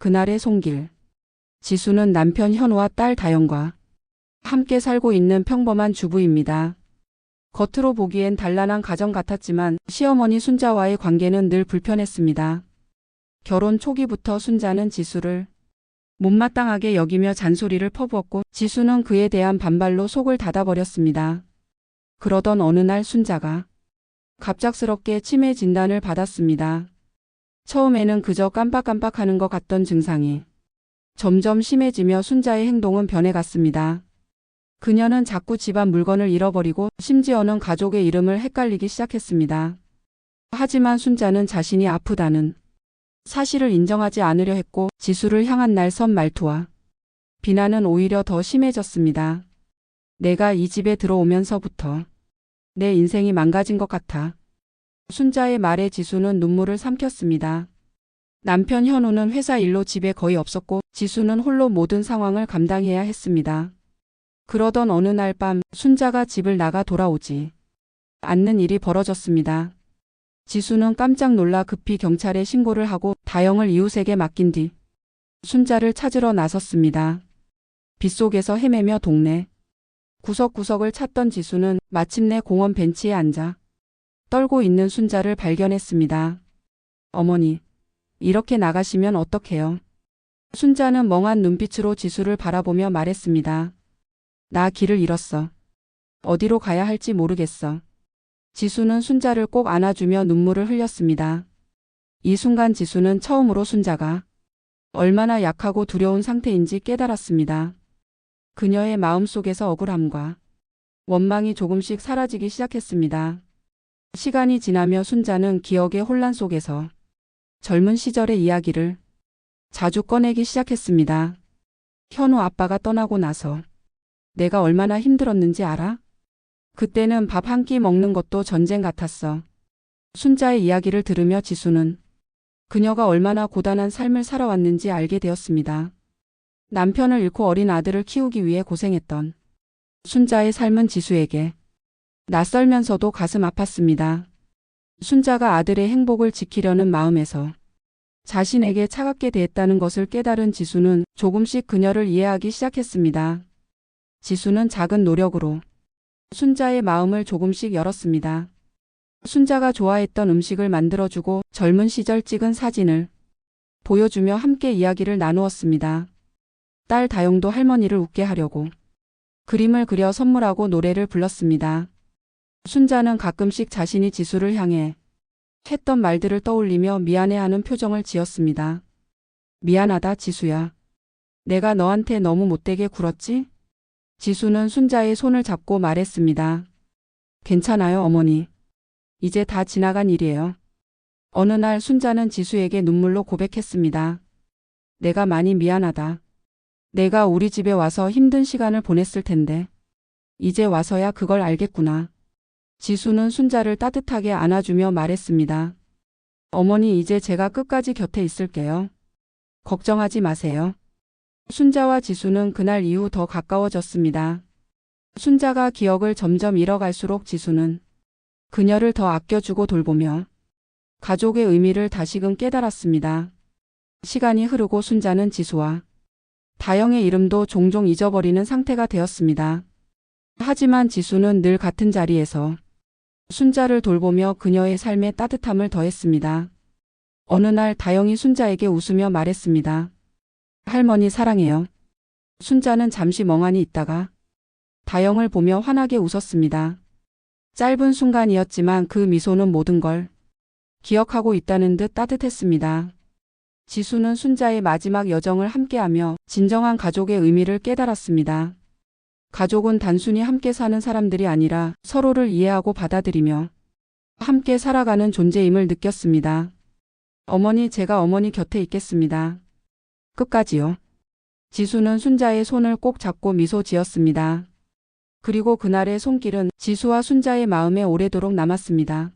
그날의 손길. 지수는 남편 현우와 딸 다영과 함께 살고 있는 평범한 주부입니다. 겉으로 보기엔 단란한 가정 같았지만 시어머니 순자와의 관계는 늘 불편했습니다. 결혼 초기부터 순자는 지수를 못마땅하게 여기며 잔소리를 퍼부었고 지수는 그에 대한 반발로 속을 닫아버렸습니다. 그러던 어느 날 순자가 갑작스럽게 치매 진단을 받았습니다. 처음에는 그저 깜빡깜빡하는 것 같던 증상이 점점 심해지며 순자의 행동은 변해갔습니다. 그녀는 자꾸 집안 물건을 잃어버리고 심지어는 가족의 이름을 헷갈리기 시작했습니다. 하지만 순자는 자신이 아프다는 사실을 인정하지 않으려 했고 지수를 향한 날선 말투와 비난은 오히려 더 심해졌습니다. 내가 이 집에 들어오면서부터 내 인생이 망가진 것 같아. 순자의 말에 지수는 눈물을 삼켰습니다. 남편 현우는 회사 일로 집에 거의 없었고 지수는 홀로 모든 상황을 감당해야 했습니다. 그러던 어느 날 밤 순자가 집을 나가 돌아오지 않는 일이 벌어졌습니다. 지수는 깜짝 놀라 급히 경찰에 신고를 하고 다영을 이웃에게 맡긴 뒤 순자를 찾으러 나섰습니다. 빗속에서 헤매며 동네 구석구석을 찾던 지수는 마침내 공원 벤치에 앉아 떨고 있는 순자를 발견했습니다. 어머니, 이렇게 나가시면 어떡해요? 순자는 멍한 눈빛으로 지수를 바라보며 말했습니다. 나 길을 잃었어. 어디로 가야 할지 모르겠어. 지수는 순자를 꼭 안아주며 눈물을 흘렸습니다. 이 순간 지수는 처음으로 순자가 얼마나 약하고 두려운 상태인지 깨달았습니다. 그녀의 마음속에서 억울함과 원망이 조금씩 사라지기 시작했습니다. 시간이 지나며 순자는 기억의 혼란 속에서 젊은 시절의 이야기를 자주 꺼내기 시작했습니다. 현우 아빠가 떠나고 나서 내가 얼마나 힘들었는지 알아? 그때는 밥 한 끼 먹는 것도 전쟁 같았어. 순자의 이야기를 들으며 지수는 그녀가 얼마나 고단한 삶을 살아왔는지 알게 되었습니다. 남편을 잃고 어린 아들을 키우기 위해 고생했던 순자의 삶은 지수에게 낯설면서도 가슴 아팠습니다. 순자가 아들의 행복을 지키려는 마음에서 자신에게 차갑게 대했다는 것을 깨달은 지수는 조금씩 그녀를 이해하기 시작했습니다. 지수는 작은 노력으로 순자의 마음을 조금씩 열었습니다. 순자가 좋아했던 음식을 만들어주고 젊은 시절 찍은 사진을 보여주며 함께 이야기를 나누었습니다. 딸 다영도 할머니를 웃게 하려고 그림을 그려 선물하고 노래를 불렀습니다. 순자는 가끔씩 자신이 지수를 향해 했던 말들을 떠올리며 미안해하는 표정을 지었습니다. 미안하다 지수야. 내가 너한테 너무 못되게 굴었지? 지수는 순자의 손을 잡고 말했습니다. 괜찮아요 어머니. 이제 다 지나간 일이에요. 어느 날 순자는 지수에게 눈물로 고백했습니다. 내가 많이 미안하다. 내가 우리 집에 와서 힘든 시간을 보냈을 텐데 이제 와서야 그걸 알겠구나. 지수는 순자를 따뜻하게 안아주며 말했습니다. 어머니 이제 제가 끝까지 곁에 있을게요. 걱정하지 마세요. 순자와 지수는 그날 이후 더 가까워졌습니다. 순자가 기억을 점점 잃어갈수록 지수는 그녀를 더 아껴주고 돌보며 가족의 의미를 다시금 깨달았습니다. 시간이 흐르고 순자는 지수와 다영의 이름도 종종 잊어버리는 상태가 되었습니다. 하지만 지수는 늘 같은 자리에서 순자를 돌보며 그녀의 삶에 따뜻함을 더했습니다. 어느 날 다영이 순자에게 웃으며 말했습니다. 할머니 사랑해요. 순자는 잠시 멍하니 있다가 다영을 보며 환하게 웃었습니다. 짧은 순간이었지만 그 미소는 모든 걸 기억하고 있다는 듯 따뜻했습니다. 지수는 순자의 마지막 여정을 함께하며 진정한 가족의 의미를 깨달았습니다. 가족은 단순히 함께 사는 사람들이 아니라 서로를 이해하고 받아들이며 함께 살아가는 존재임을 느꼈습니다. 어머니 제가 어머니 곁에 있겠습니다. 끝까지요. 지수는 순자의 손을 꼭 잡고 미소 지었습니다. 그리고 그날의 손길은 지수와 순자의 마음에 오래도록 남았습니다.